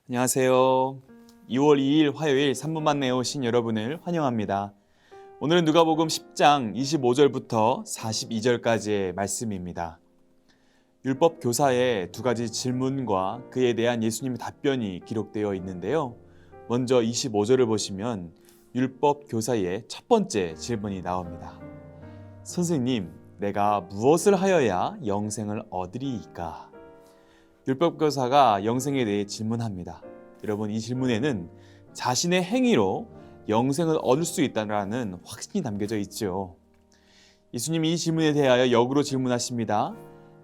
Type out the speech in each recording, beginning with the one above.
안녕하세요. 2월 2일 화요일 3분만 내오신 여러분을 환영합니다. 오늘은 누가복음 10장 25절부터 42절까지의 말씀입니다. 율법 교사의 두 가지 질문과 그에 대한 예수님의 답변이 기록되어 있는데요. 먼저 25절을 보시면 율법 교사의 첫 번째 질문이 나옵니다. 선생님, 내가 무엇을 하여야 영생을 얻으리이까? 율법교사가 영생에 대해 질문합니다. 여러분, 이 질문에는 자신의 행위로 영생을 얻을 수 있다는 확신이 담겨져 있죠. 예수님이 이 질문에 대하여 역으로 질문하십니다.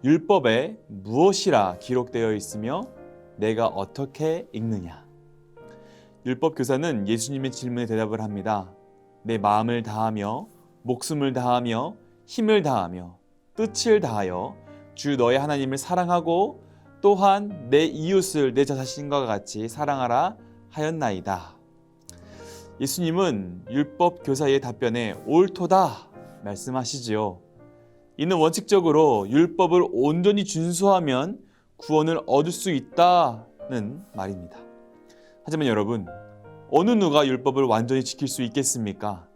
율법에 무엇이라 기록되어 있으며 내가 어떻게 읽느냐? 율법교사는 예수님의 질문에 대답을 합니다. 내 마음을 다하며 목숨을 다하며 힘을 다하며 뜻을 다하여 주 너의 하나님을 사랑하고 또한 내 이웃을 내 자신과 같이 사랑하라 하였나이다. 예수님은 율법 교사의 답변에 옳도다 말씀하시지요. 이는 원칙적으로 율법을 온전히 준수하면 구원을 얻을 수 있다는 말입니다. 하지만 여러분, 어느 누가 율법을 완전히 지킬 수 있겠습니까?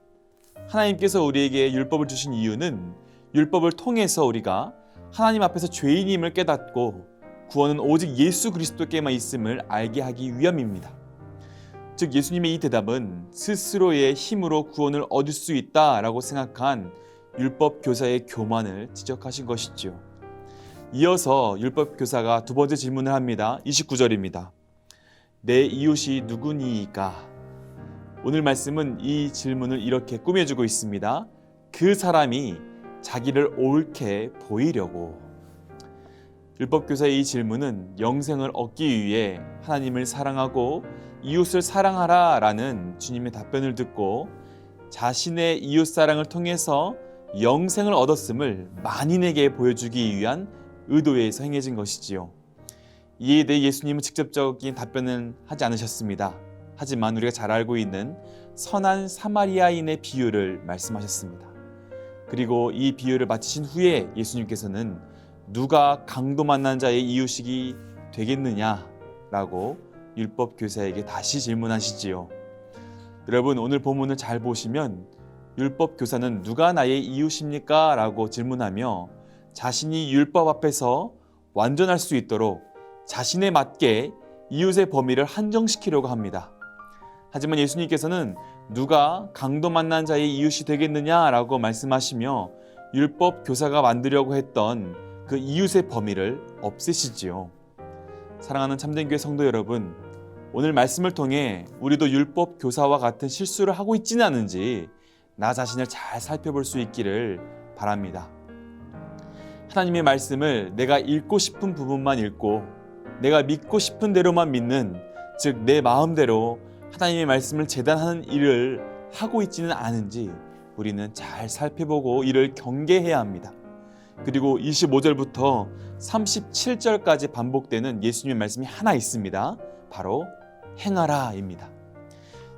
하나님께서 우리에게 율법을 주신 이유는 율법을 통해서 우리가 하나님 앞에서 죄인임을 깨닫고 구원은 오직 예수 그리스도께만 있음을 알게 하기 위함입니다. 즉 예수님의 이 대답은 스스로의 힘으로 구원을 얻을 수 있다라고 생각한 율법 교사의 교만을 지적하신 것이지요. 이어서 율법 교사가 두 번째 질문을 합니다. 29절입니다. 내 이웃이 누구니이까? 오늘 말씀은 이 질문을 이렇게 꾸며주고 있습니다. 그 사람이 자기를 옳게 보이려고. 율법교사의 이 질문은 영생을 얻기 위해 하나님을 사랑하고 이웃을 사랑하라 라는 주님의 답변을 듣고 자신의 이웃사랑을 통해서 영생을 얻었음을 만인에게 보여주기 위한 의도에서 행해진 것이지요. 이에 대해 예수님은 직접적인 답변은 하지 않으셨습니다. 하지만 우리가 잘 알고 있는 선한 사마리아인의 비유를 말씀하셨습니다. 그리고 이 비유를 마치신 후에 예수님께서는 누가 강도 만난 자의 이웃이 되겠느냐라고 율법 교사에게 다시 질문하시지요. 여러분, 오늘 본문을 잘 보시면 율법 교사는 누가 나의 이웃입니까? 라고 질문하며 자신이 율법 앞에서 완전할 수 있도록 자신에 맞게 이웃의 범위를 한정시키려고 합니다. 하지만 예수님께서는 누가 강도 만난 자의 이웃이 되겠느냐라고 말씀하시며 율법 교사가 만들려고 했던 그 이웃의 범위를 없애시지요. 사랑하는 참된교회 성도 여러분, 오늘 말씀을 통해 우리도 율법 교사와 같은 실수를 하고 있지는 않은지 나 자신을 잘 살펴볼 수 있기를 바랍니다. 하나님의 말씀을 내가 읽고 싶은 부분만 읽고 내가 믿고 싶은 대로만 믿는, 즉 내 마음대로 하나님의 말씀을 재단하는 일을 하고 있지는 않은지 우리는 잘 살펴보고 이를 경계해야 합니다. 그리고 25절부터 37절까지 반복되는 예수님의 말씀이 하나 있습니다. 바로 행하라입니다.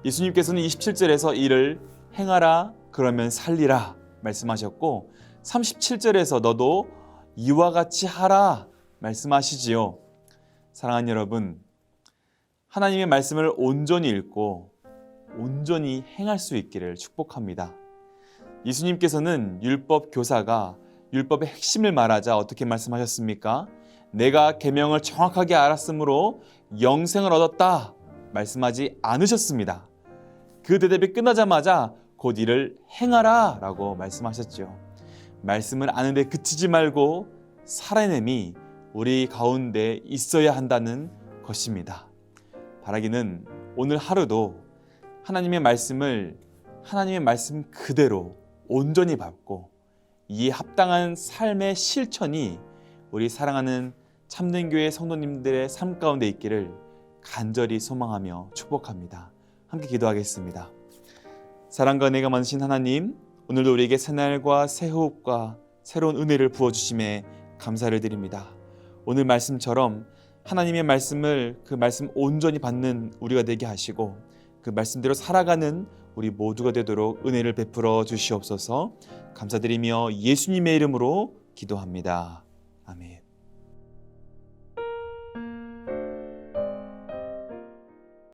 예수님께서는 27절에서 이를 행하라 그러면 살리라 말씀하셨고 37절에서 너도 이와 같이 하라 말씀하시지요. 사랑하는 여러분, 하나님의 말씀을 온전히 읽고 온전히 행할 수 있기를 축복합니다. 예수님께서는 율법 교사가 율법의 핵심을 말하자 어떻게 말씀하셨습니까? 내가 계명을 정확하게 알았으므로 영생을 얻었다 말씀하지 않으셨습니다. 그 대답이 끝나자마자 곧 이를 행하라 라고 말씀하셨죠. 말씀을 아는데 그치지 말고 살아냄이 우리 가운데 있어야 한다는 것입니다. 바라기는 오늘 하루도 하나님의 말씀을 하나님의 말씀 그대로 온전히 받고 이에 합당한 삶의 실천이 우리 사랑하는 참된 교회 성도님들의 삶 가운데 있기를 간절히 소망하며 축복합니다. 함께 기도하겠습니다. 사랑과 은혜가 많으신 하나님, 오늘도 우리에게 새날과 새 호흡과 새로운 은혜를 부어주심에 감사를 드립니다. 오늘 말씀처럼 하나님의 말씀을 그 말씀 온전히 받는 우리가 되게 하시고 그 말씀대로 살아가는 우리 모두가 되도록 은혜를 베풀어 주시옵소서. 감사드리며 예수님의 이름으로 기도합니다. 아멘.